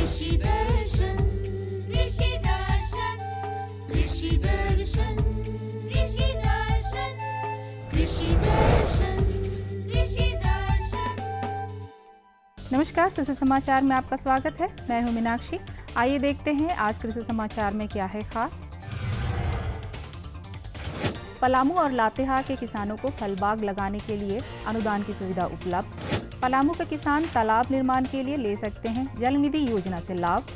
कृषि दर्शन कृषि दर्शन कृषि दर्शन कृषि दर्शन कृषि दर्शन कृषि दर्शन। नमस्कार, कृषि समाचार में आपका स्वागत है। मैं हूं मीनाक्षी। आइए देखते हैं आज कृषि समाचार में क्या है खास। पलामू और लातेहार के किसानों को फल बाग लगाने के लिए अनुदान की सुविधा उपलब्ध। पलामू के किसान तालाब निर्माण के लिए ले सकते हैं जल निधि योजना से लाभ।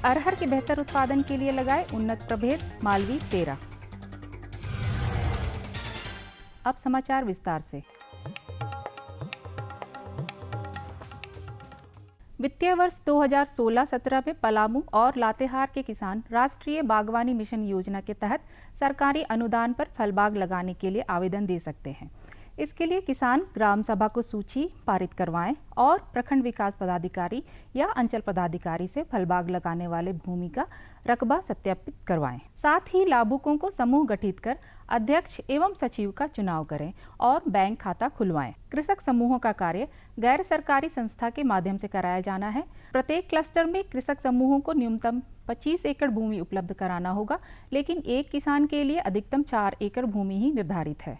अरहर के बेहतर उत्पादन के लिए लगाए उन्नत प्रभेद मालवी 13। अब समाचार विस्तार से। वित्तीय वर्ष 2016-17 में पलामू और लातेहार के किसान राष्ट्रीय बागवानी मिशन योजना के तहत सरकारी अनुदान पर फल बाग लगाने के लिए आवेदन दे सकते हैं। इसके लिए किसान ग्राम सभा को सूची पारित करवाएं और प्रखंड विकास पदाधिकारी या अंचल पदाधिकारी से फल बाग लगाने वाले भूमि का रकबा सत्यापित करवाएं। साथ ही लाभुकों को समूह गठित कर अध्यक्ष एवं सचिव का चुनाव करें और बैंक खाता खुलवाएं। कृषक समूहों का कार्य गैर सरकारी संस्था के माध्यम से कराया जाना है। प्रत्येक क्लस्टर में कृषक समूहों को न्यूनतम 25 एकड़ भूमि उपलब्ध कराना होगा, लेकिन एक किसान के लिए अधिकतम 4 एकड़ भूमि ही निर्धारित है।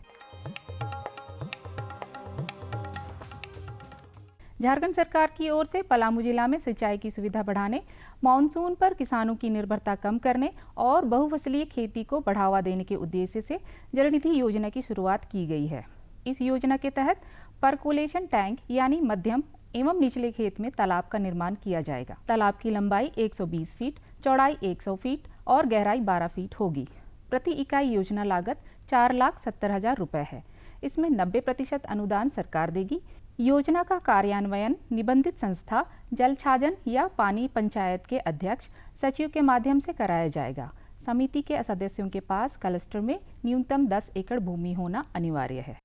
झारखंड सरकार की ओर से पलामू जिला में सिंचाई की सुविधा बढ़ाने, मानसून पर किसानों की निर्भरता कम करने और बहुफसलीय खेती को बढ़ावा देने के उद्देश्य से जल निधि योजना की शुरुआत की गई है। इस योजना के तहत परकोलेशन टैंक यानी मध्यम एवं निचले खेत में तालाब का निर्माण किया जाएगा। तालाब की लंबाई 120 फीट, चौड़ाई 100 फीट और गहराई 12 फीट होगी। प्रति इकाई योजना लागत 4,70,000 रुपए है। इसमें 90% अनुदान सरकार देगी। योजना का कार्यान्वयन निबंधित संस्था, जल छाजन या पानी पंचायत के अध्यक्ष सचिव के माध्यम से कराया जाएगा। समिति के सदस्यों के पास क्लस्टर में न्यूनतम 10 एकड़ भूमि होना अनिवार्य है।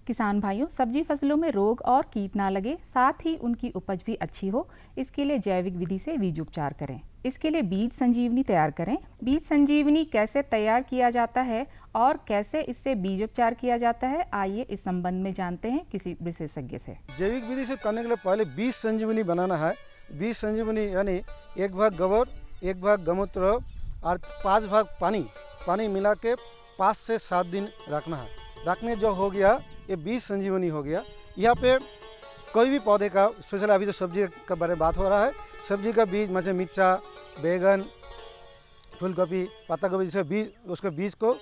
किसान भाइयों, सब्जी फसलों में रोग और कीट ना लगे, साथ ही उनकी उपज भी अच्छी हो, इसके लिए जैविक विधि से बीज उपचार करें। इसके लिए बीज संजीवनी तैयार करें। बीज संजीवनी कैसे तैयार किया जाता है और कैसे इससे बीज उपचार किया जाता है, आइए इस संबंध में जानते हैं किसी विशेषज्ञ से। जैविक विधि से करने के लिए पहले बीज संजीवनी बनाना है। बीज संजीवनी यानी 1 भाग गोबर, 1 भाग गौमूत्र और 5 भाग पानी मिला के 5 से 7 दिन रखना है। रखने जो हो गया ये बीज संजीवनी हो गया। यहाँ पे कोई भी पौधे का, स्पेशल अभी तो सब्जी का बारे में बात हो रहा है, सब्जी का बीज जैसे मिर्चा, बैगन, फूलगोभी, पत्ता गोभी जैसे बीज, उसके बीज को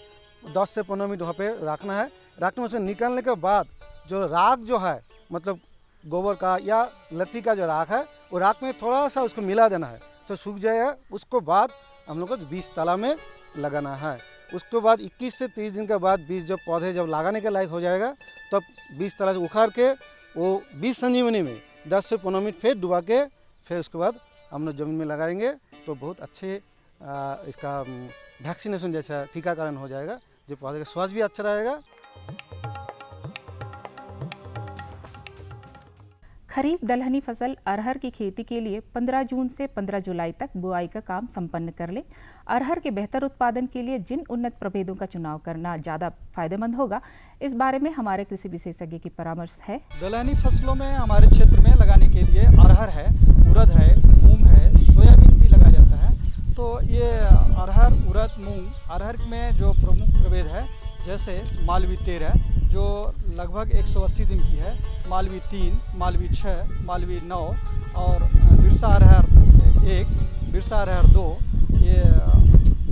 10 से 15 मिनट वहाँ पे रखना है। रखने में उसे निकालने के बाद जो राख जो है, मतलब गोबर का या लट्ठी का जो राख है, वो राख में थोड़ा सा उसको मिला देना है तो सूख जाएगा। उसको बाद हम लोग को बीज तालाब में लगाना है। उसके बाद 21 से 30 दिन के बाद बीज जब पौधे जब लगाने के लायक हो जाएगा तब बीज तालाब से उखाड़ के वो बीज संजीवनी में 10 से 15 मिनट फिर डुबा के फिर उसके बाद हम लोग ज़मीन में लगाएंगे तो बहुत अच्छे इसका वैक्सीनेशन जैसा टीकाकरण हो जाएगा, जो पौधे का स्वास्थ्य भी अच्छा रहेगा। खरीफ दलहनी फसल अरहर की खेती के लिए 15 जून से 15 जुलाई तक बुआई का काम संपन्न कर ले। अरहर के बेहतर उत्पादन के लिए जिन उन्नत प्रभेदों का चुनाव करना ज़्यादा फायदेमंद होगा, इस बारे में हमारे कृषि विशेषज्ञ की परामर्श है। दलहनी फसलों में हमारे क्षेत्र में लगाने के लिए अरहर है, उड़द है, मूंग है, सोयाबीन भी लगाया जाता है। तो ये अरहर, उड़द, मूंग, अरहर में जो प्रमुख प्रभेद है जैसे मालवी 13 जो लगभग 180 दिन की है, मालवी 3, मालवी 6, मालवी 9 और बिरसा अरहर 1, बिरसा अरहर 2। ये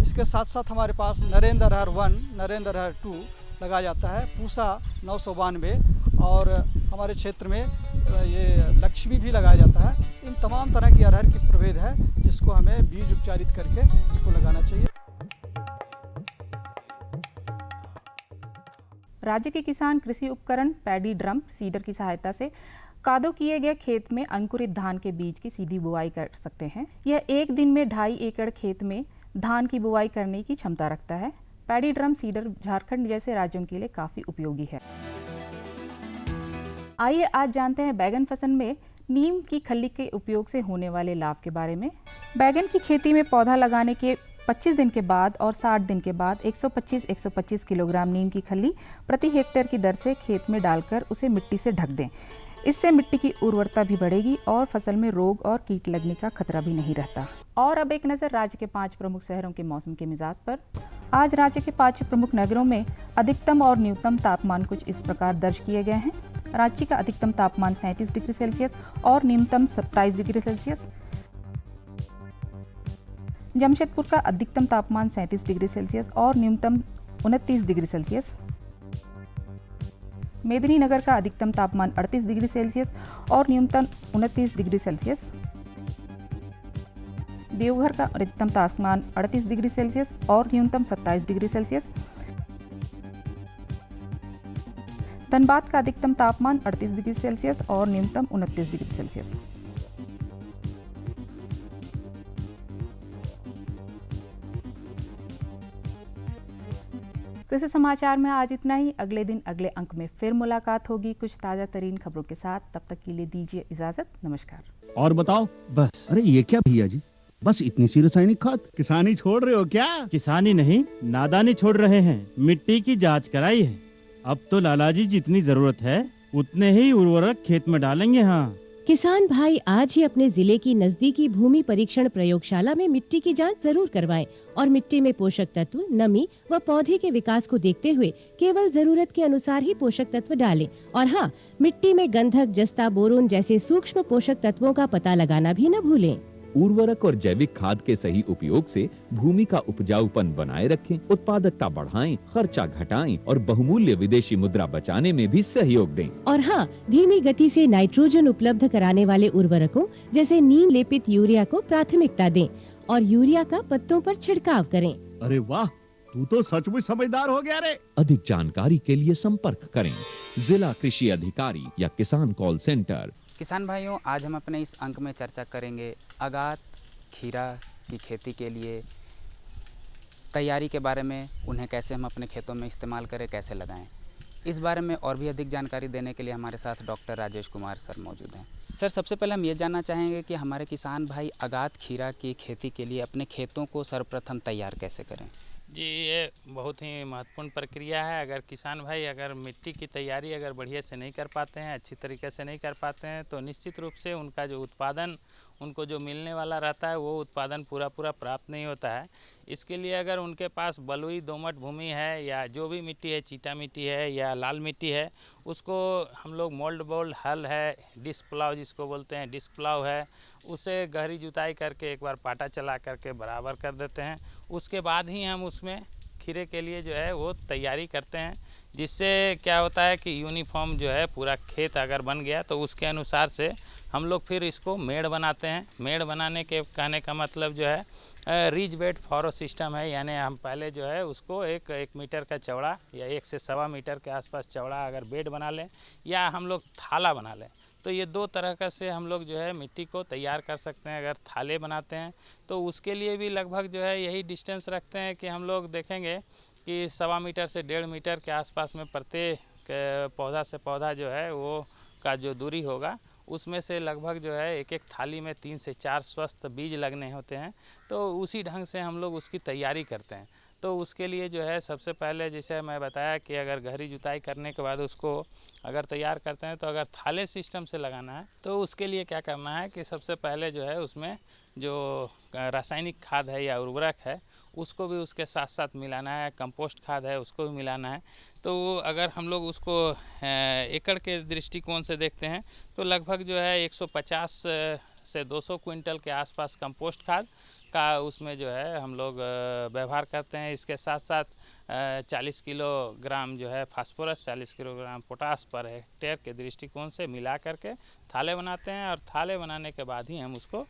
इसके साथ साथ हमारे पास नरेंद्र अरहर 1, नरेंद्र अरहर 2 लगाया जाता है। पूसा 992 और हमारे क्षेत्र में ये लक्ष्मी भी लगाया जाता है। इन तमाम तरह की अरहर की प्रभेद है जिसको हमें बीज उपचारित करके इसको लगाना चाहिए। राज्य के किसान कृषि उपकरण पैडी ड्रम सीडर की सहायता से कादो किए गए खेत में अंकुरित धान के बीज की सीधी बुआई कर सकते हैं। यह एक दिन में 2.5 एकड़ खेत में धान की बुआई करने की क्षमता रखता है। पैडी ड्रम सीडर झारखंड जैसे राज्यों के लिए काफी उपयोगी है। आइए आज जानते हैं बैगन फसल में नीम की खल्ली के उपयोग से होने वाले लाभ के बारे में। बैगन की खेती में पौधा लगाने के 25 दिन के बाद और 60 दिन के बाद 125 किलोग्राम नीम की खल्ली प्रति हेक्टेयर की दर से खेत में डालकर उसे मिट्टी से ढक दें। इससे मिट्टी की उर्वरता भी बढ़ेगी और फसल में रोग और कीट लगने का खतरा भी नहीं रहता। और अब एक नज़र राज्य के 5 प्रमुख शहरों के मौसम के मिजाज पर। आज राज्य के 5 प्रमुख नगरों में अधिकतम और न्यूनतम तापमान कुछ इस प्रकार दर्ज किए गए हैं। रांची का अधिकतम तापमान 37 डिग्री सेल्सियस और न्यूनतम 27 डिग्री सेल्सियस। जमशेदपुर का अधिकतम तापमान 37 डिग्री सेल्सियस और न्यूनतम 29 डिग्री सेल्सियस। मेदिनीनगर का अधिकतम तापमान 38 डिग्री सेल्सियस और न्यूनतम 29 डिग्री सेल्सियस। देवघर का अधिकतम तापमान 38 डिग्री सेल्सियस और न्यूनतम 27 डिग्री सेल्सियस। धनबाद का अधिकतम तापमान 38 डिग्री सेल्सियस और न्यूनतम 29 डिग्री सेल्सियस। कृषि समाचार में आज इतना ही। अगले दिन अगले अंक में फिर मुलाकात होगी कुछ ताजा तरीन खबरों के साथ। तब तक के लिए दीजिए इजाजत। नमस्कार। और बताओ बस। अरे ये क्या भैया जी, बस इतनी सी रासायनिक खाद? किसानी छोड़ रहे हो क्या? किसानी नहीं, नादानी छोड़ रहे हैं। मिट्टी की जांच कराई है। अब तो लालाजी जितनी जरूरत है उतने ही उर्वरक खेत में डालेंगे। हाँ, किसान भाई आज ही अपने जिले की नजदीकी भूमि परीक्षण प्रयोगशाला में मिट्टी की जांच जरूर करवाएं और मिट्टी में पोषक तत्व, नमी व पौधे के विकास को देखते हुए केवल जरूरत के अनुसार ही पोषक तत्व डालें। और हाँ, मिट्टी में गंधक, जस्ता, बोरोन जैसे सूक्ष्म पोषक तत्वों का पता लगाना भी न भूलें। उर्वरक और जैविक खाद के सही उपयोग से भूमि का उपजाऊपन बनाए रखें, उत्पादकता बढ़ाएं, खर्चा घटाएं और बहुमूल्य विदेशी मुद्रा बचाने में भी सहयोग दें। और हाँ, धीमी गति से नाइट्रोजन उपलब्ध कराने वाले उर्वरकों जैसे नीम लेपित यूरिया को प्राथमिकता दें और यूरिया का पत्तों पर छिड़काव करें। अरे वाह, तू तो सचमुच समझदार हो गया रे। अधिक जानकारी के लिए संपर्क करें जिला कृषि अधिकारी या किसान कॉल सेंटर। किसान भाइयों, आज हम अपने इस अंक में चर्चा करेंगे आगात खीरा की खेती के लिए तैयारी के बारे में। उन्हें कैसे हम अपने खेतों में इस्तेमाल करें, कैसे लगाएं, इस बारे में और भी अधिक जानकारी देने के लिए हमारे साथ डॉक्टर राजेश कुमार सर मौजूद हैं। सर, सबसे पहले हम ये जानना चाहेंगे कि हमारे किसान भाई आगात खीरा की खेती के लिए अपने खेतों को सर्वप्रथम तैयार कैसे करें? जी, ये बहुत ही महत्वपूर्ण प्रक्रिया है। अगर किसान भाई अगर मिट्टी की तैयारी अगर बढ़िया से नहीं कर पाते हैं, अच्छी तरीके से नहीं कर पाते हैं, तो निश्चित रूप से उनका जो उत्पादन उनको जो मिलने वाला रहता है वो उत्पादन पूरा प्राप्त नहीं होता है। इसके लिए अगर उनके पास बलुई दोमट भूमि है या जो भी मिट्टी है, चीटा मिट्टी है या लाल मिट्टी है, उसको हम लोग मोल्ड बोल्ड हल है, डिस्क प्लाव जिसको बोलते हैं, डिस्क प्लाव है, उसे गहरी जुताई करके एक बार पाटा चला करके बराबर कर देते हैं। उसके बाद ही हम उसमें खीरे के लिए जो है वो तैयारी करते हैं, जिससे क्या होता है कि यूनिफॉर्म जो है पूरा खेत अगर बन गया तो उसके अनुसार से हम लोग फिर इसको मेड़ बनाते हैं। मेड़ बनाने के कहने का मतलब जो है रिज बेड फॉरो सिस्टम है, यानी हम पहले जो है उसको एक मीटर का चौड़ा या 1 से 1.25 मीटर के आसपास चौड़ा अगर बेड बना लें या हम लोग थाला बना लें, तो ये 2 तरह का से हम लोग जो है मिट्टी को तैयार कर सकते हैं। अगर थाले बनाते हैं तो उसके लिए भी लगभग जो है यही डिस्टेंस रखते हैं कि हम लोग देखेंगे कि 1.25 मीटर से 1.5 मीटर के आसपास में प्रत्येक पौधा से पौधा जो है वो का जो दूरी होगा उसमें से लगभग जो है एक थाली में 3 से 4 स्वस्थ बीज लगने होते हैं। तो उसी ढंग से हम लोग उसकी तैयारी करते हैं। तो उसके लिए जो है सबसे पहले जैसे मैं बताया कि अगर गहरी जुताई करने के बाद उसको अगर तैयार करते हैं तो अगर थाले सिस्टम से लगाना है तो उसके लिए क्या करना है कि सबसे पहले जो है उसमें जो रासायनिक खाद है या उर्वरक है उसको भी उसके साथ साथ मिलाना है, कंपोस्ट खाद है उसको भी मिलाना है। तो अगर हम लोग उसको एकड़ के दृष्टिकोण से देखते हैं तो लगभग जो है 150 से 200 क्विंटल के आसपास कंपोस्ट खाद का उसमें जो है हम लोग व्यवहार करते हैं। इसके साथ साथ 40 किलोग्राम जो है phosphorus, 40 kilogram potash per hectare के दृष्टिकोण से मिला करके थाले बनाते हैं और थाले बनाने के बाद ही हम उसको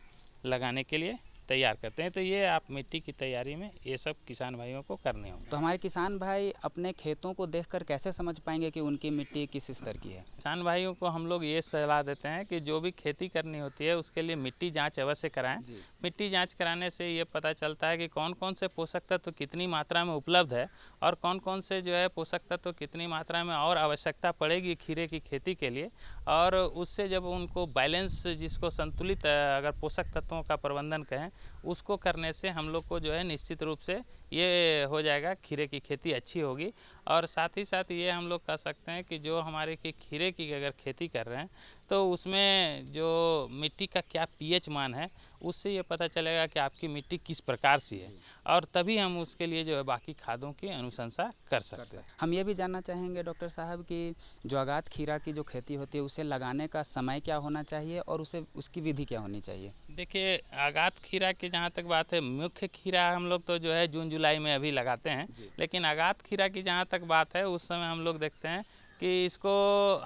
लगाने के लिए तैयार करते हैं। तो ये आप मिट्टी की तैयारी में ये सब किसान भाइयों को करने होंगे। तो हमारे किसान भाई अपने खेतों को देखकर कैसे समझ पाएंगे कि उनकी मिट्टी किस स्तर की है? किसान भाइयों को हम लोग ये सलाह देते हैं कि जो भी खेती करनी होती है उसके लिए मिट्टी जांच अवश्य कराएं। मिट्टी जांच कराने से ये पता चलता है कि कौन कौन से पोषक तत्व कितनी मात्रा में उपलब्ध है और कौन कौन से जो है पोषक तत्व कितनी मात्रा में और आवश्यकता पड़ेगी खीरे की खेती के लिए। और उससे जब उनको बैलेंस, जिसको संतुलित अगर पोषक तत्वों का प्रबंधन कहें, उसको करने से हम लोग को जो है निश्चित रूप से ये हो जाएगा, खीरे की खेती अच्छी होगी। और साथ ही साथ ये हम लोग कह सकते हैं कि जो हमारे की खीरे की अगर खेती कर रहे हैं तो उसमें जो मिट्टी का क्या पीएच मान है, उससे ये पता चलेगा कि आपकी मिट्टी किस प्रकार से है, और तभी हम उसके लिए जो है बाकी खादों की अनुशंसा कर सकते हैं। हम ये भी जानना चाहेंगे डॉक्टर साहब कि जो आगात खीरा की जो खेती होती है उसे लगाने का समय क्या होना चाहिए और उसकी विधि क्या होनी चाहिए? देखिए, आगात खीरा की जहाँ तक बात है, मुख्य खीरा हम लोग तो जो है जून जुलाई में अभी लगाते हैं, लेकिन आगात खीरा की जहाँ तक बात है उस समय हम लोग देखते हैं कि इसको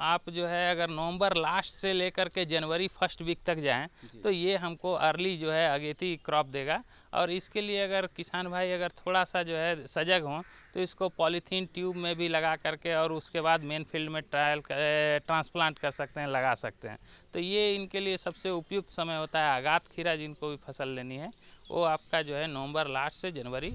आप जो है अगर नवंबर लास्ट से लेकर के जनवरी फर्स्ट वीक तक जाएं तो ये हमको अर्ली जो है अगेती क्रॉप देगा। और इसके लिए अगर किसान भाई अगर थोड़ा सा जो है सजग हों तो इसको पॉलीथीन ट्यूब में भी लगा करके और उसके बाद मेन फील्ड में ट्रांसप्लांट कर सकते हैं, लगा सकते हैं। तो ये इनके लिए सबसे उपयुक्त समय होता है। आगात खीरा जिनको भी फसल लेनी है वो आपका जो है नवंबर लास्ट से जनवरी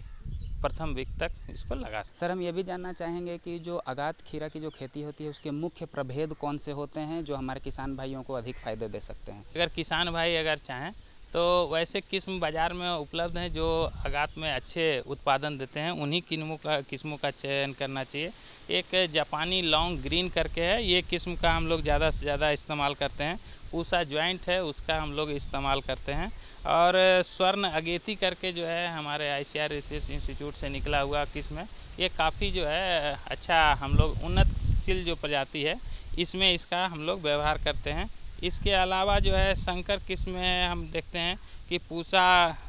प्रथम वीक तक इसको लगा सकते हैं। सर, हम ये भी जानना चाहेंगे कि जो आगात खीरा की जो खेती होती है उसके मुख्य प्रभेद कौन से होते हैं जो हमारे किसान भाइयों को अधिक फायदे दे सकते हैं? अगर किसान भाई अगर चाहें तो वैसे किस्म बाज़ार में उपलब्ध हैं जो आगात में अच्छे उत्पादन देते हैं, उन्हीं किस्मों का चयन करना चाहिए। एक जापानी लॉन्ग ग्रीन करके है, ये किस्म का हम लोग ज़्यादा से ज़्यादा इस्तेमाल करते हैं। पूसा ज्वाइंट है, उसका हम लोग इस्तेमाल करते हैं। और स्वर्ण अगेती करके जो है हमारे ICAR रिसर्च इंस्टीट्यूट से निकला हुआ किस्म है, ये काफ़ी जो है अच्छा हम लोग उन्नतशील जो प्रजाति है इसमें इसका हम लोग व्यवहार करते हैं। इसके अलावा जो है संकर किस्म में हम देखते हैं कि पूसा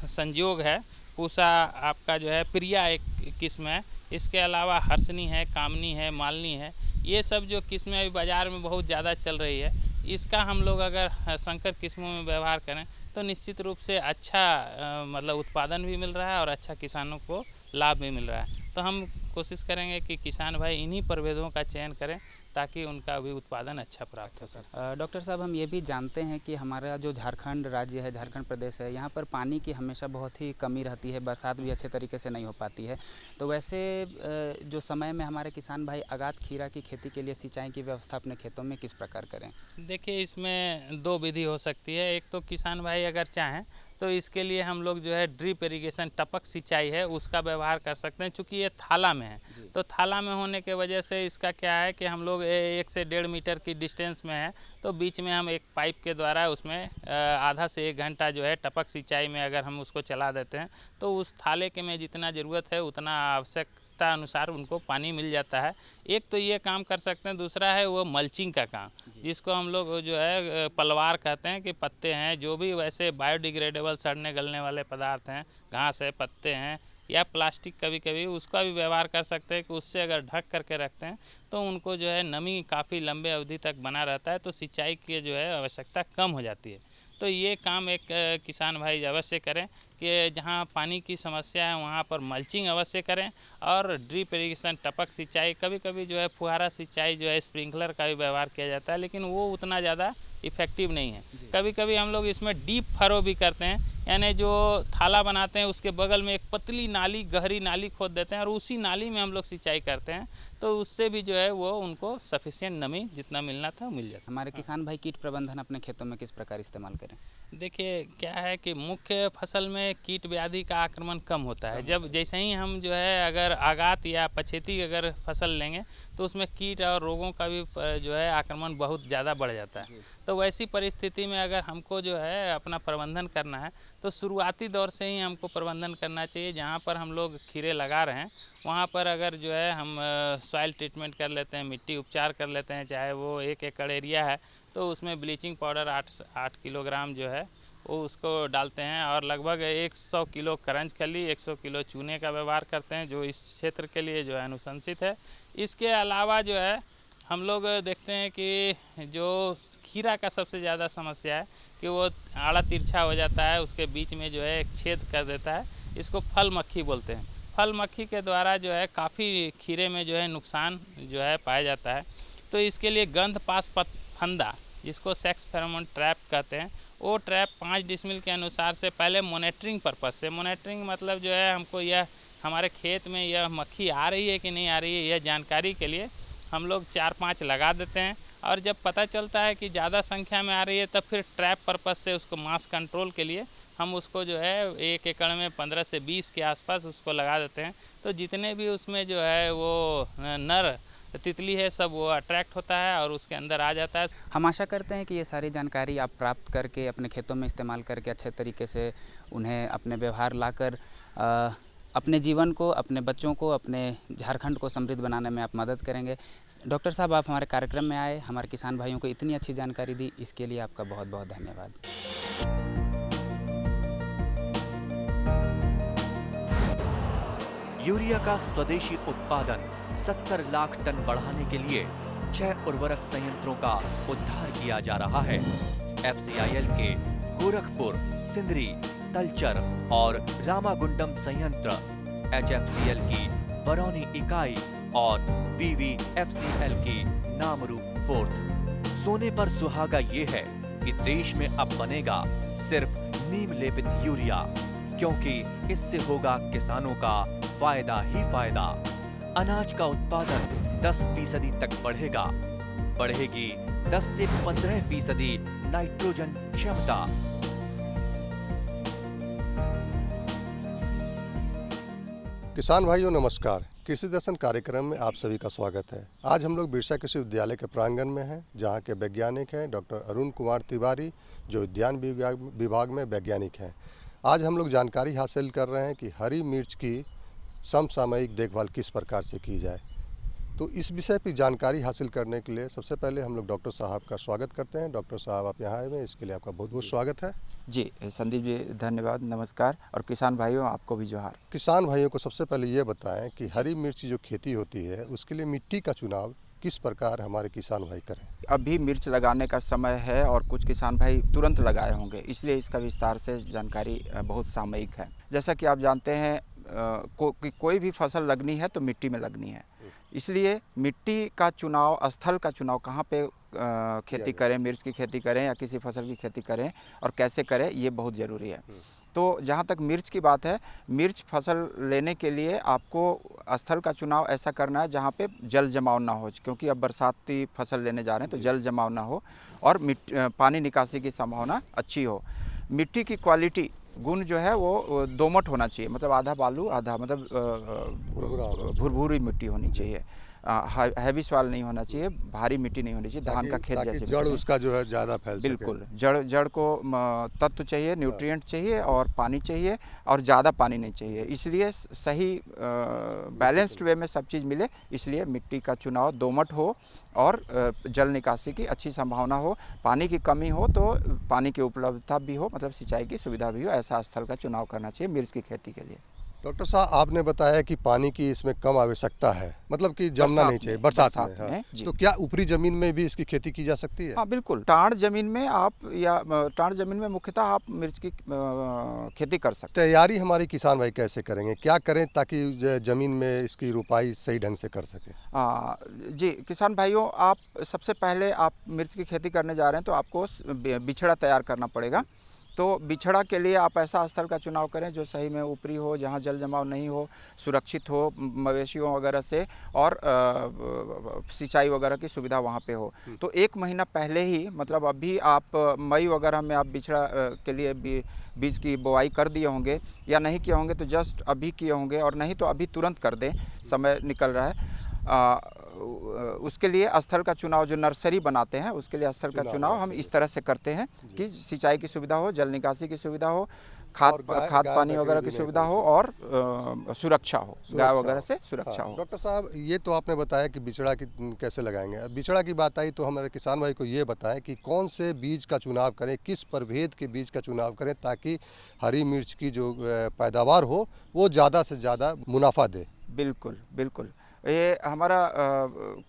संयोग है, पूसा आपका जो है प्रिया एक किस्म है। इसके अलावा हर्षनी है, कामनी है, मालनी है, ये सब जो किस्में अभी बाज़ार में बहुत ज़्यादा चल रही है, इसका हम लोग अगर संकर किस्मों में व्यवहार करें तो निश्चित रूप से अच्छा मतलब उत्पादन भी मिल रहा है और अच्छा किसानों को लाभ भी मिल रहा है। तो हम कोशिश करेंगे कि किसान भाई इन्हीं प्रभेदों का चयन करें ताकि उनका भी उत्पादन अच्छा प्राप्त हो सके। डॉक्टर साहब, हम ये भी जानते हैं कि हमारा जो झारखंड राज्य है, झारखंड प्रदेश है, यहाँ पर पानी की हमेशा बहुत ही कमी रहती है, बरसात भी अच्छे तरीके से नहीं हो पाती है। तो वैसे जो समय में हमारे किसान भाई आगात खीरा की खेती के लिए सिंचाई की व्यवस्था अपने खेतों में किस प्रकार करें? देखिए, इसमें दो विधि हो सकती है। एक तो किसान भाई अगर चाहें तो इसके लिए हम लोग जो है ड्रिप इरिगेशन, टपक सिंचाई है, उसका व्यवहार कर सकते हैं। चूँकि ये थाला में है तो थाला में होने के वजह से इसका क्या है कि हम लोग 1 से 1.5 मीटर की डिस्टेंस में है तो बीच में हम एक पाइप के द्वारा उसमें आधा से 1 घंटा जो है टपक सिंचाई में अगर हम उसको चला देते हैं तो उस थाले के में जितना ज़रूरत है उतना आवश्यकता अनुसार उनको पानी मिल जाता है। एक तो ये काम कर सकते हैं, दूसरा है वो मल्चिंग का काम, जिसको हम लोग जो है पलवार कहते हैं कि पत्ते हैं जो भी वैसे बायोडिग्रेडेबल सड़ने गलने वाले पदार्थ हैं, घास है, पत्ते हैं या प्लास्टिक, कभी कभी उसका भी व्यवहार कर सकते हैं कि उससे अगर ढक करके रखते हैं तो उनको जो है नमी काफ़ी लंबे अवधि तक बना रहता है, तो सिंचाई की जो है आवश्यकता कम हो जाती है। तो ये काम एक किसान भाई अवश्य करें कि जहाँ पानी की समस्या है वहाँ पर मल्चिंग अवश्य करें और ड्रिप इरिगेशन, टपक सिंचाई, कभी कभी जो है फुहारा सिंचाई जो है स्प्रिंकलर का भी व्यवहार किया जाता है, लेकिन वो उतना ज़्यादा इफ़ेक्टिव नहीं है। कभी कभी हम लोग इसमें डीप फरो भी करते हैं, यानी जो थाला बनाते हैं उसके बगल में एक पतली नाली, गहरी नाली खोद देते हैं और उसी नाली में हम लोग सिंचाई करते हैं, तो उससे भी जो है वो उनको सफिशिएंट नमी जितना मिलना था मिल जाता है। हमारे किसान भाई कीट प्रबंधन अपने खेतों में किस प्रकार इस्तेमाल करें? देखिए, क्या है कि मुख्य फसल में कीट व्याधि का आक्रमण कम होता है। जब जैसे ही हम जो है अगर आगात या पछेती अगर फसल लेंगे तो उसमें कीट और रोगों का भी जो है आक्रमण बहुत ज़्यादा बढ़ जाता है। तो वैसी परिस्थिति में अगर हमको जो है अपना प्रबंधन करना है तो शुरुआती दौर से ही हमको प्रबंधन करना चाहिए। जहाँ पर हम लोग खीरे लगा रहे हैं वहाँ पर अगर जो है हम सॉइल ट्रीटमेंट कर लेते हैं, मिट्टी उपचार कर लेते हैं, चाहे वो 1 एकड़ एरिया है तो उसमें ब्लीचिंग पाउडर 8 किलोग्राम जो है वो उसको डालते हैं और लगभग 100 किलो करंज खली, 100 किलो चूने का व्यवहार करते हैं जो इस क्षेत्र के लिए जो है अनुशंसित है। इसके अलावा जो है हम लोग देखते हैं कि जो खीरा का सबसे ज़्यादा समस्या है कि वो आड़ा तिरछा हो जाता है, उसके बीच में जो है एक छेद कर देता है, इसको फल मक्खी बोलते हैं। फल मक्खी के द्वारा जो है काफ़ी खीरे में जो है नुकसान जो है पाया जाता है। तो इसके लिए गंध पास फंदा, जिसको सेक्स फेरोमोन ट्रैप कहते हैं, वो ट्रैप 5 डिसमिल के अनुसार से पहले मॉनिटरिंग पर्पस से, मॉनिटरिंग मतलब जो है हमको यह हमारे खेत में यह मक्खी आ रही है कि नहीं आ रही है यह जानकारी के लिए हम लोग 4-5 लगा देते हैं और जब पता चलता है कि ज़्यादा संख्या में आ रही है तब फिर ट्रैप पर्पस से उसको मास कंट्रोल के लिए हम उसको जो है 1 एकड़ में 15 से 20 के आसपास उसको लगा देते हैं। तो जितने भी उसमें जो है वो नर तितली है सब वो अट्रैक्ट होता है और उसके अंदर आ जाता है। हम आशा करते हैं कि ये सारी जानकारी आप प्राप्त करके अपने खेतों में इस्तेमाल करके अच्छे तरीके से उन्हें अपने व्यवहार लाकर अपने जीवन को, अपने बच्चों को, अपने झारखंड को समृद्ध बनाने में आप मदद करेंगे। डॉक्टर साहब, आप हमारे कार्यक्रम में आए, हमारे किसान भाइयों को इतनी अच्छी जानकारी दी, इसके लिए आपका बहुत बहुत धन्यवाद। यूरिया का स्वदेशी उत्पादन 70 लाख टन बढ़ाने के लिए 6 उर्वरक संयंत्रों का उद्धार किया जा रहा है। FCIL के गोरखपुर, सिंदरी, तलचर और रामागुंडम संयंत्र, HFCL की बरौनी इकाई और BVFCL की नामरू फोर्थ। सोने पर सुहागा ये है कि देश में अब बनेगा सिर्फ नीम लेपित यूरिया, क्योंकि इससे होगा किसानों का फायदा ही फायदा। अनाज का उत्पादन 10% तक बढ़ेगा, बढ़ेगी 10 से 15% नाइट्रोजन क्षमता। किसान भाइयों नमस्कार, कृषि दर्शन कार्यक्रम में आप सभी का स्वागत है। आज हम लोग बिरसा कृषि विद्यालय के प्रांगण में हैं, जहां के वैज्ञानिक हैं डॉक्टर अरुण कुमार तिवारी, जो उद्यान विभाग में वैज्ञानिक हैं। आज हम लोग जानकारी हासिल कर रहे हैं कि हरी मिर्च की समसामयिक देखभाल किस प्रकार से की जाए। तो इस विषय पर जानकारी हासिल करने के लिए सबसे पहले हम लोग डॉक्टर साहब का स्वागत करते हैं। डॉक्टर साहब, आप यहाँ आए हुए हैं, इसके लिए आपका बहुत बहुत स्वागत है। जी संदीप जी, धन्यवाद, नमस्कार। और किसान भाइयों, आपको भी जोहार। किसान भाइयों को सबसे पहले ये बताएं कि हरी मिर्च जो खेती होती है उसके लिए मिट्टी का चुनाव किस प्रकार हमारे किसान भाई करें। अभी मिर्च लगाने का समय है और कुछ किसान भाई तुरंत लगाए होंगे, इसलिए इसका विस्तार से जानकारी बहुत सामयिक है। जैसा कि आप जानते हैं कोई भी फसल लगनी है तो मिट्टी में लगनी है, इसलिए मिट्टी का चुनाव, स्थल का चुनाव, कहाँ पे खेती करें, मिर्च की खेती करें या किसी फसल की खेती करें और कैसे करें, ये बहुत ज़रूरी है। तो जहाँ तक मिर्च की बात है, मिर्च फसल लेने के लिए आपको स्थल का चुनाव ऐसा करना है जहाँ पे जल जमाव ना हो, क्योंकि अब बरसाती फसल लेने जा रहे हैं तो जल जमाव ना हो और पानी निकासी की संभावना अच्छी हो। मिट्टी की क्वालिटी, गुण जो है वो दोमट होना चाहिए, मतलब आधा बालू आधा, मतलब भुरभुरी मिट्टी होनी चाहिए, हैवी सॉइल नहीं होना चाहिए, भारी मिट्टी नहीं होनी चाहिए, धान का खेत जैसे जड़ उसका जो है ज़्यादा फैल सके। बिल्कुल, जड़ को तत्व चाहिए, न्यूट्रिएंट चाहिए और पानी चाहिए और ज़्यादा पानी नहीं चाहिए, इसलिए सही बैलेंस्ड वे में सब चीज़ मिले, इसलिए मिट्टी का चुनाव दोमट हो और जल निकासी की अच्छी संभावना हो। पानी की कमी हो तो पानी की उपलब्धता भी हो, मतलब सिंचाई की सुविधा भी हो, ऐसा स्थल का चुनाव करना चाहिए मिर्च की खेती के लिए। डॉक्टर साहब, आपने बताया कि पानी की इसमें कम आवश्यकता है, मतलब कि जमना नहीं चाहिए बरसात में। हाँ। तो क्या ऊपरी जमीन में भी इसकी खेती की जा सकती है? हाँ बिल्कुल, टाड़ जमीन में आप, या टाड़ जमीन में मुख्यतः आप मिर्च की खेती कर सकते हैं। तैयारी हमारे किसान भाई कैसे करेंगे, क्या करें ताकि जमीन में इसकी रुपाई सही ढंग से कर सके? जी किसान भाइयों, आप सबसे पहले आप मिर्च की खेती करने जा रहे हैं तो आपको बिछड़ा तैयार करना पड़ेगा। तो बिछड़ा के लिए आप ऐसा स्थल का चुनाव करें जो सही में ऊपरी हो, जहां जल जमाव नहीं हो, सुरक्षित हो मवेशियों वगैरह से, और सिंचाई वगैरह की सुविधा वहां पे हो। तो 1 महीना पहले ही, मतलब अभी आप मई वगैरह में आप बिछड़ा के लिए बीज की बुआई कर दिए होंगे, या नहीं किए होंगे तो जस्ट अभी किए होंगे, और नहीं तो अभी तुरंत कर दें, समय निकल रहा है। उसके लिए स्थल का चुनाव, जो नर्सरी बनाते हैं उसके लिए स्थल का चुनाव हम इस तरह से करते हैं कि सिंचाई की सुविधा हो, जल निकासी की सुविधा हो, खाद पानी वगैरह की सुविधा हो और सुरक्षा हो, गाय वगैरह से सुरक्षा हो। डॉक्टर साहब, ये तो आपने बताया कि बिछड़ा की कैसे लगाएंगे। बिछड़ा की बात आई तो हमारे किसान भाई को ये बताएं कि कौन से बीज का चुनाव करें, किस प्रभेद के बीज का चुनाव करें ताकि हरी मिर्च की जो पैदावार हो वो ज़्यादा से ज़्यादा मुनाफा दे। बिल्कुल बिल्कुल, ये हमारा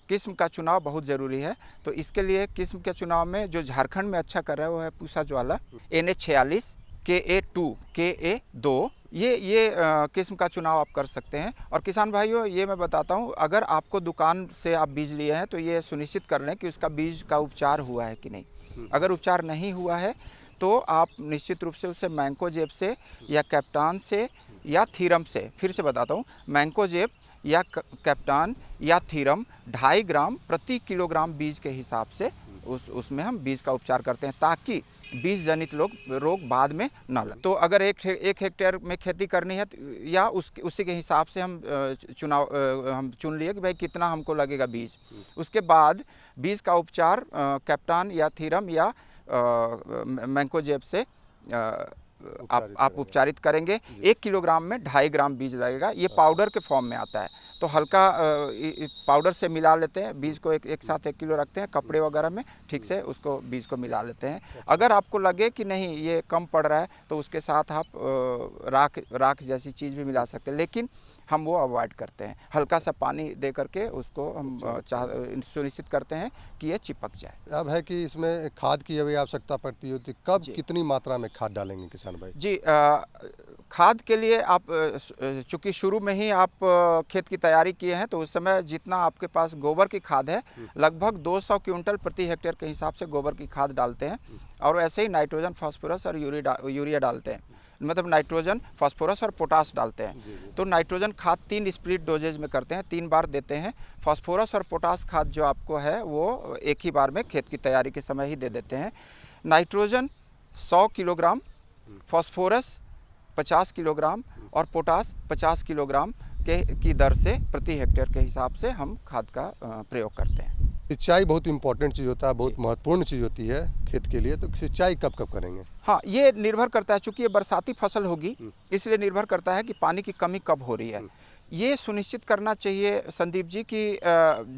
किस्म का चुनाव बहुत ज़रूरी है। तो इसके लिए किस्म के चुनाव में जो झारखंड में अच्छा कर रहा है वो है पूसा ज्वाला, NH46, KA2, KA2, ये किस्म का चुनाव आप कर सकते हैं। और किसान भाइयों, ये मैं बताता हूँ, अगर आपको दुकान से आप बीज लिए हैं तो ये सुनिश्चित कर लें कि उसका बीज का उपचार हुआ है कि नहीं। अगर उपचार नहीं हुआ है तो आप निश्चित रूप से उसे मैंकोजेब से या कैप्टान से या थीरम से, फिर से बताता हूँ, मैंकोजेब या कैप्टान या थीरम 2.5 ग्राम प्रति किलोग्राम बीज के हिसाब से उसमें हम बीज का उपचार करते हैं ताकि बीज जनित रोग बाद में ना लगे। तो अगर एक हेक्टेयर में खेती करनी है या उसी के हिसाब से हम हम चुन लिए कि भाई कितना हमको लगेगा बीज। उसके बाद बीज का उपचार कैप्टान या थीरम या मैंकोजेब से आप उपचारित करेंगे। 1 किलोग्राम में 2.5 ग्राम बीज लगेगा। ये पाउडर के फॉर्म में आता है, तो हल्का पाउडर से मिला लेते हैं बीज को। एक साथ 1 किलो रखते हैं कपड़े वगैरह में, ठीक से उसको बीज को मिला लेते हैं। अगर आपको लगे कि नहीं ये कम पड़ रहा है तो उसके साथ आप राख जैसी चीज़ भी मिला सकते हैं, लेकिन हम वो अवॉइड करते हैं। हल्का सा पानी दे करके उसको हम सुनिश्चित करते हैं कि ये चिपक जाए। अब है कि इसमें खाद की अभी आवश्यकता पड़ती होती, कब कितनी मात्रा में खाद डालेंगे किसान भाई? जी, खाद के लिए आप चूँकि शुरू में ही आप खेत की तैयारी किए हैं तो उस समय जितना आपके पास गोबर की खाद है लगभग 200 क्विंटल प्रति हेक्टेयर के हिसाब से गोबर की खाद डालते हैं। और ऐसे ही नाइट्रोजन, फास्फोरस और यूरिया डालते हैं, मतलब नाइट्रोजन, फास्फोरस और पोटास डालते हैं। तो नाइट्रोजन खाद 3 स्प्लिट डोजेज में करते हैं, 3 बार देते हैं। फास्फोरस और पोटास खाद जो आपको है वो एक ही बार में खेत की तैयारी के समय ही दे देते हैं। नाइट्रोजन 100 किलोग्राम, फास्फोरस 50 किलोग्राम और पोटास 50 किलोग्राम की दर से प्रति हेक्टेयर के हिसाब से हम खाद का प्रयोग करते हैं। सिंचाई बहुत इंपॉर्टेंट चीज़ होता है, बहुत महत्वपूर्ण चीज़ होती है खेत के लिए। तो सिंचाई कब कब करेंगे? हाँ, ये निर्भर करता है, चूँकि ये बरसाती फसल होगी इसलिए निर्भर करता है कि पानी की कमी कब हो रही है। ये सुनिश्चित करना चाहिए संदीप जी कि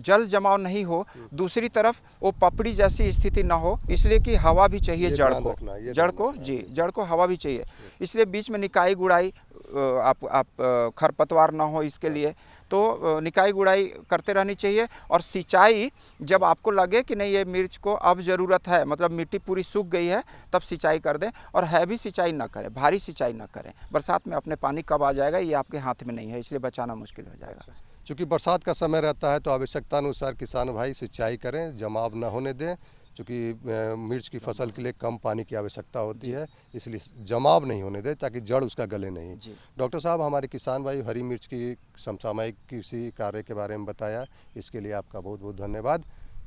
जल जमाव नहीं हो, दूसरी तरफ वो पपड़ी जैसी स्थिति ना हो, इसलिए कि हवा भी चाहिए जड़ को हवा भी चाहिए। इसलिए बीच में निकाई गुड़ाई आप खरपतवार ना हो इसके लिए तो निकाई गुड़ाई करते रहनी चाहिए। और सिंचाई जब आपको लगे कि नहीं ये मिर्च को अब ज़रूरत है, मतलब मिट्टी पूरी सूख गई है, तब सिंचाई कर दें। और हैवी सिंचाई ना करें, भारी सिंचाई ना करें। बरसात में अपने पानी कब आ जाएगा ये आपके हाथ में नहीं है, इसलिए बचाना मुश्किल हो जाएगा। चूँकि बरसात का समय रहता है तो आवश्यकता अनुसार किसान भाई सिंचाई करें, जमाव न होने दें। क्योंकि मिर्च की फसल के लिए कम पानी की आवश्यकता होती है, इसलिए जमाव नहीं होने दे ताकि जड़ उसका गले नहीं। डॉक्टर साहब, हमारे किसान भाई हरी मिर्च की समसामयिक कृषि कार्य के बारे में बताया, इसके लिए आपका बहुत बहुत धन्यवाद।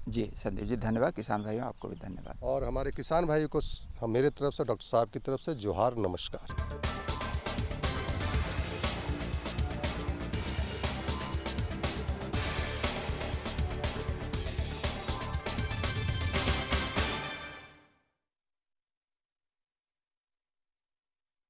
जी संदीप जी, धन्यवाद। किसान भाइयों आपको भी धन्यवाद। और हमारे किसान भाई को मेरे तरफ से, डॉक्टर साहब की तरफ से जोहार, नमस्कार।